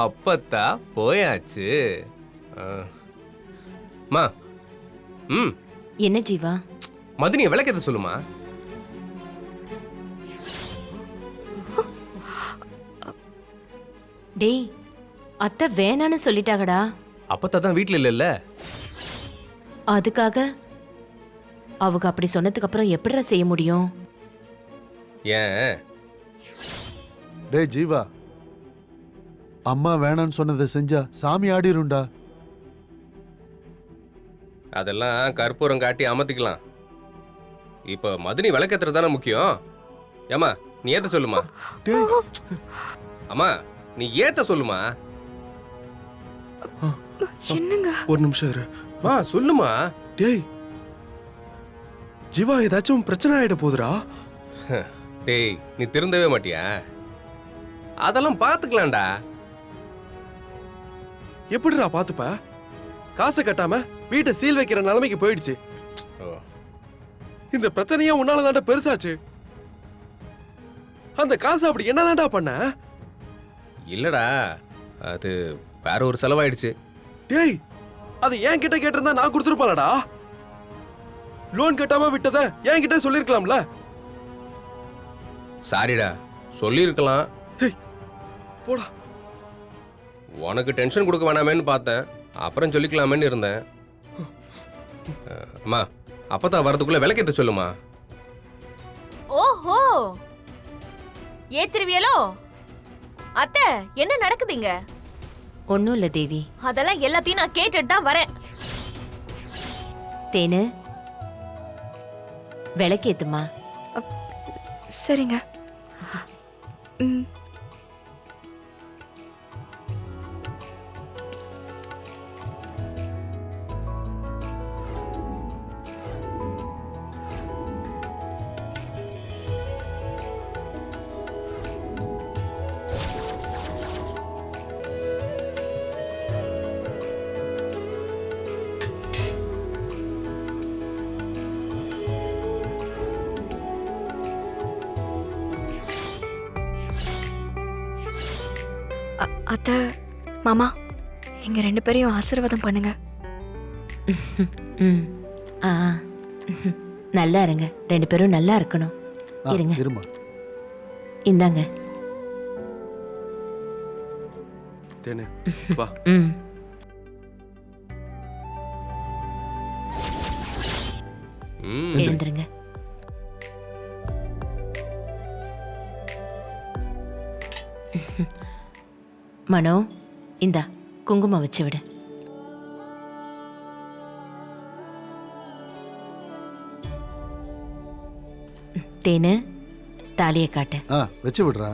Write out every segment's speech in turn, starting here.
அப்பத்தா போயாச்சு. மா. என்ன ஜீவா? மதினியை விளக்கத்தை சொல்லுமா. டேய், அத்தை வேணான்னு சொல்லிட்டாங்கடா. அப்பத்தா தான் வீட்டுல இல்ல. அதுக்காக அவங்க அப்படி சொன்னதுக்கு அப்புறம் எப்படிடா செய்ய முடியும்? ஏன்? டேய் ஜீவா, அம்மா வேணான்னு சொன்னதை செஞ்சா சாமி ஆடிருண்டா. அதெல்லாம் கற்பூரம் காட்டி அமர்த்திக்கலாம். இப்ப மதினி விளக்கத்துறது தானே முக்கியம். ஏமா நீ ஏத்த சொல்லுமா. அம்மா நீ ஏத்த சொல்லுமா. என்னங்க? ஒரு நிமிஷம் இரு. சொல்லுமா. டேய் ஜீவா, ஏதாச்சும் பிரச்சனை ஆயிட போகுதுடா. டேய் நீ திருந்தவே மாட்டியா? அதெல்லாம் பாத்துக்கலாம்டா. எப்படிடா பாத்துப்ப? காசை கட்டாம வீட்டை சீல் வைக்கிற நிலைமைக்கு போயிடுச்சு. இந்த பிரச்சனையா உன்னாலதான்டா பெருசாச்சு. அந்த காசை அப்படி என்னதான்டா பண்ண? இல்லடா, அது வேற ஒரு செலவாயிடுச்சு. டேய், அது என் கிட்ட கேட்டிருந்தா நான் கொடுத்துருப்பாளடா. லோன் கட்டாம விட்டத என் கிட்ட சொல்லிருக்கலாம்ல. சாரிடா, சொல்லிருக்கலாம். போடா. உனக்கு டென்ஷன் கொடுக்க வேணாமேன்னு பார்த்தேன், அப்புறம் சொல்லிக்கலாமேன்னு இருந்தேன். அம்மா அப்பதான் வரதுக்குள்ள விளக்கத்தை சொல்லுமா. ஓஹோ, ஏத்திருவியலோ? அத்தை என்ன நடக்குதுங்க? ஒன்னும் இல்ல தேவி. அதெல்லாம் எல்லாத்தையும் நான் கேட்டுட்டு தான் வரேன். தேனு, விளக்கேத்துமா. சரிங்க. அத்தை, மாமா, எங்க 2 பேரையும் ஆசீர்வாதம் பண்ணுங்க. நல்லா இருங்க, 2 பேரும் நல்லா இருக்கணும். இருங்க. இருமா. இந்தாங்க. தேனு வா. எழுந்துருங்க. மனோ, இந்தா குங்குமம் வச்சு விடு. தேனு, தாலியை காட்டு. வச்சு விடுறா.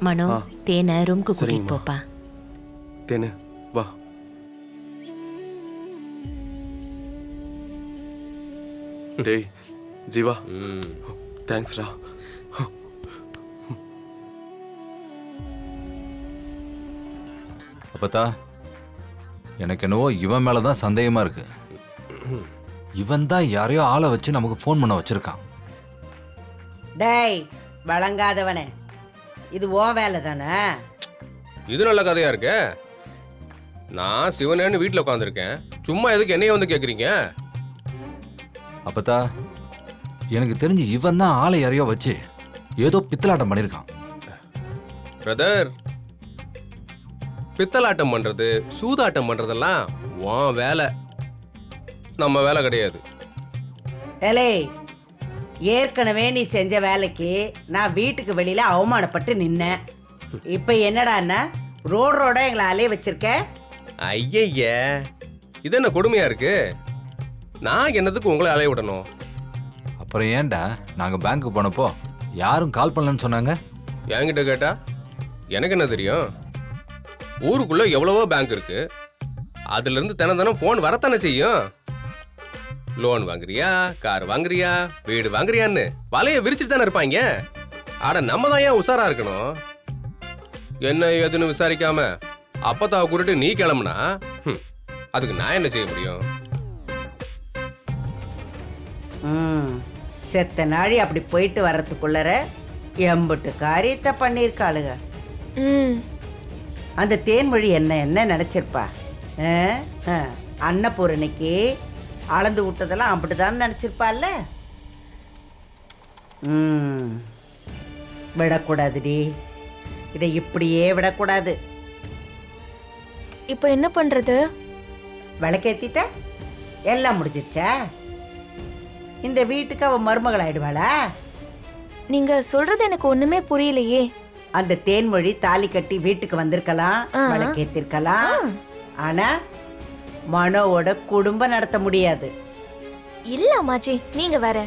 மனோ, தேனை ரூம்க்கு கூட்டிட்டு போப்பா. தேனு வா. டேய் ஜீவா, தேங்க்ஸ்டா. அப்பத்தா, எனக்கு என்னவோ இவன் மேலதான் சந்தேகமா இருக்கு. இவன் தான் யாரையோ ஆளை வச்சு நமக்கு ஃபோன் பண்ண வச்சிருக்கான். டேய் வழங்காதவனே, இது ஓ வேலை தானே? இது நல்ல கதையா இருக்கு. நான் சிவனேன்னு வீட்டுல உட்காந்துருக்கேன், சும்மா எதுக்கு என்னைய வந்து கேக்குறீங்க? அப்பத்தா, எனக்கு தெரிஞ்சு இவன் தான் ஆளை யாரையோ வச்சு ஏதோ பித்தலாட்டம் பண்ணிருக்கான். பிரதர், பித்தலாட்டம் பண்றது சூதாட்டம் பண்றதெல்லாம் உன் வேலை, நம்ம வேலை கிடையாது. ஏலே, ஏற்கனவே நீ செஞ்ச வேலைக்கு நான் வீட்டுக்கு வெளியில அவமானப்பட்டு நின்னேன். இப்ப என்னடான்னா ரோட எங்களை அலைய வச்சிருக்க. ஐய, இது என்ன கொடுமையா இருக்கு? நான் என்னதுக்கு உங்களை அலைய விடணும்? அப்புறம் ஏன்டா நாங்க பேங்க்கு போனப்போ யாரும் கால் பண்ணலன்னு சொன்னாங்க? என்கிட்ட கேட்டா எனக்கு என்ன தெரியும்? ஊருக்குள்ள எவ்வளவோ பேங்க் இருக்கு, அதுல இருந்து தினம் போன் வரத்தானே செய்யும். லோன் வாங்குறியா, கார் வாங்குறியா, வீடு வாங்குறியான்னு வலைய விரிச்சுட்டு தானே இருப்பாங்க. ஆட நம்ம தான் ஏன் உஷாரா இருக்கணும்? என்ன ஏதுன்னு விசாரிக்காம அப்பத்தாவை கூட்டிட்டு நீ கிளம்புனா அதுக்கு நான் என்ன செய்ய முடியும்? செத்த நாழி அப்படி போயிட்டு வர்றதுக்குள்ளர எம்பட்டு காரியத்தை பண்ணியிருக்காளுங்க. ம் அந்த தேன்மொழி என்ன நினைச்சிருப்பா? அன்னபூரணிக்கு அளந்து விட்டதெல்லாம் அப்படிதான் நினைச்சிருப்பாள்ல. விடக்கூடாதுடி, இதை இப்படியே விடக்கூடாது. இப்போ என்ன பண்றது? விளக்கேத்திட்ட எல்லாம் முடிஞ்சிருச்சா? இந்த வீட்டுக்கு அவ மருமகள் ஆயிடுவாளா? நீங்க சொல்றது எனக்கு ஒண்ணுமே புரியலையே. அந்த தேன்மொழி தாலி கட்டி வீட்டுக்கு வந்திருக்கலாம், விளக்கேத்திருக்கலாம். ஆனா மனோவோட குடும்பம் நடத்த முடியாது. இல்ல அம்மாச்சி, நீங்க வேற.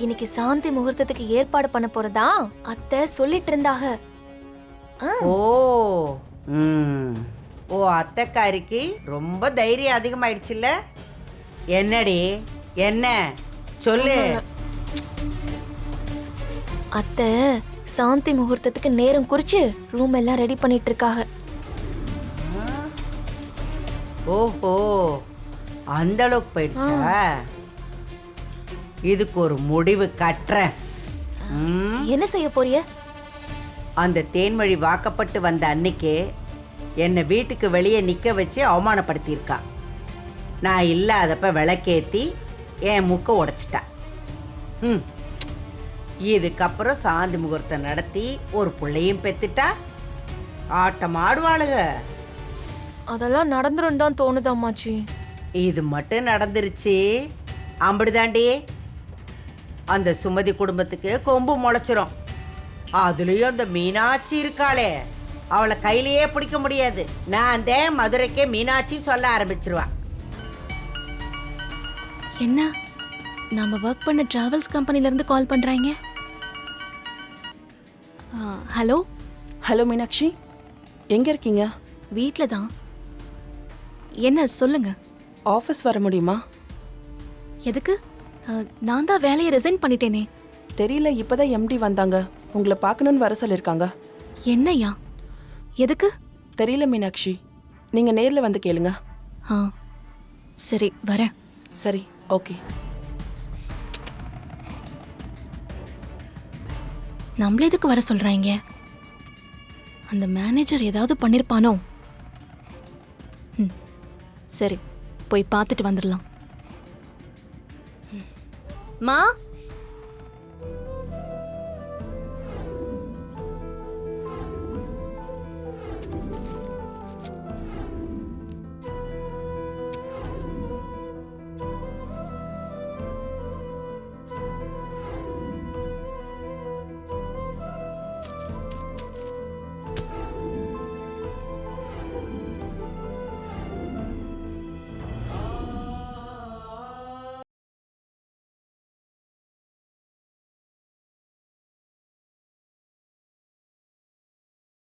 இன்னைக்கு சாந்தி முகூர்த்தத்துக்கு ஏற்பாடு பண்ண போறதா அத்தை சொல்லிட்டு இருந்தாங்க. ஓ ஓ அத்தைக்காரிக்கு ரொம்ப தைரியம் அதிகமாயிடுச்சுல்ல? என்னடி என்ன சொல்லு. அத்தை சாந்தி முகூர்த்தத்துக்கு நேரம் குறிச்சு ரூம் எல்லாம் ரெடி பண்ணிட்டு இருக்காங்க. ஓஹோ, அந்த அளவுக்கு போயிடுச்சா? இதுக்கு ஒரு முடிவு கட்டுறேன். என்ன செய்ய போறிய? அந்த தேன்மொழி வாக்கப்பட்டு வந்த அன்னைக்கு என்னை வீட்டுக்கு வெளியே நிற்க வச்சு அவமானப்படுத்தியிருக்கா. நான் இல்லாதப்ப விளக்கேத்தி என் முக்க உடைச்சிட்டா. இதுக்கப்புறம் சாந்தி முகூர்த்தம் நடத்தி ஒரு பிள்ளையும் பெத்துட்டா ஆட்டம் ஆடுவாளுக. அதெல்லாம் நடந்துரும் தான் தோணுது அம்மாச்சி. இது மட்டும் நடந்துருச்சு அம்படுதாண்டி, அந்த சுமதி குடும்பத்துக்கு கொம்பு முளைச்சிரும். அதுலயும் அந்த மீனாட்சி இருக்காளே, அவளை கையிலேயே பிடிக்க முடியாது. நான் அந்த மதுரைக்கே மீனாட்சின்னு சொல்ல ஆரம்பிச்சிருவா. என்ன நாம ஒர்க் பண்ண டிராவல்ஸ் கம்பெனில இருந்து கால் பண்றாங்க. ஹலோ ஹலோ மீனாட்சி, எங்க இருக்கீங்க? வீட்டில் தான். என்ன சொல்லுங்க. ஆஃபீஸ் வர முடியுமா? எதுக்கு? நான் தான் வேலையை ரிசைன் பண்ணிட்டேனே. தெரியல, இப்பதான் எம்டி வந்தாங்க, உங்களை பார்க்கணும்னு வர சொல்லியிருக்காங்க. என்னையா? எதுக்கு? தெரியல மீனாட்சி, நீங்க நேர்ல வந்து கேளுங்க. ஆ சரி வரேன். சரி, ஓகே. நம்மள எதுக்கு வர சொல்றாங்க? அந்த மேனேஜர் ஏதாவது பண்ணிருப்பானோ? சரி, போய் பார்த்துட்டு வந்துடலாம். மா